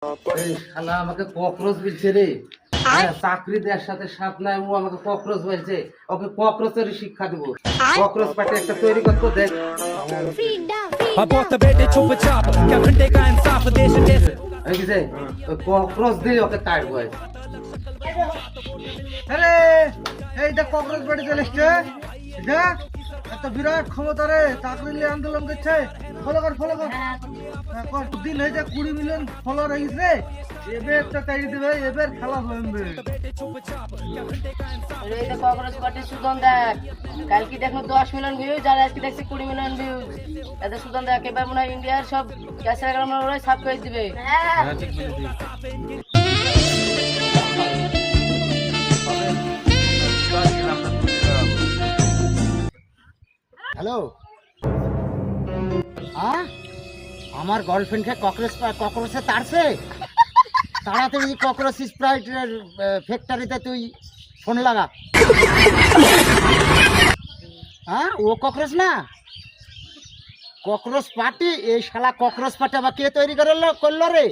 এই শালা আমাকে ককরোচ বলছে রে। হ্যাঁ, চাকরি দেওয়ার সাথে সাথ নাই, ও আমাকে ককরোচ বলছে। ওকে ককরোচের শিক্ষা দেবো। ককরোচ পার্টি একটা তৈরি করতে দেখ। और बहुत बेटे चुप चाप क्या घंटे का इंसाफ देश देश এই কি যে, ওই ককরোচ দিয়ে ওকে কাটবো আজ। আরে এই দেখ ককরোচ বাড়ি চলে এসছে। দেখ এত বিরাট ক্ষমতা রে, চাকরি নিয়ে আন্দোলন করছে। ফলো কর ফলো কর। কর দিন হয়েছে 20 মিলিয়ন ফলোয়ার হয়ে গেছে। এবার একটা তাই দেবে, এবার খেলা হবে। এই তো ককরোচ পার্টি সুজন দেখ, কালকে দেখো 10 মিলিয়ন ভিউজ, আর আজকে দেখছি 20 মিলিয়ন ভিউজ। এত সুজন দেখ, এবার মনে হয় ইন্ডিয়ার সব ক্যাশের গ্রাম ওরাই সাফ করে দিবে। হ্যালো, হ্যাঁ আমার গার্লফ্রেন্ডকে ককরোচে তাড়ছে। তাড়াতাড়ি ককরোচ স্প্রাইটের ফ্যাক্টরিতে তুই ফোন লাগা। হ্যাঁ ও ককরোচ না, ককরোচ পার্টি। এই শালা ককরোচ পার্টি আবার কে তৈরি করলো রে?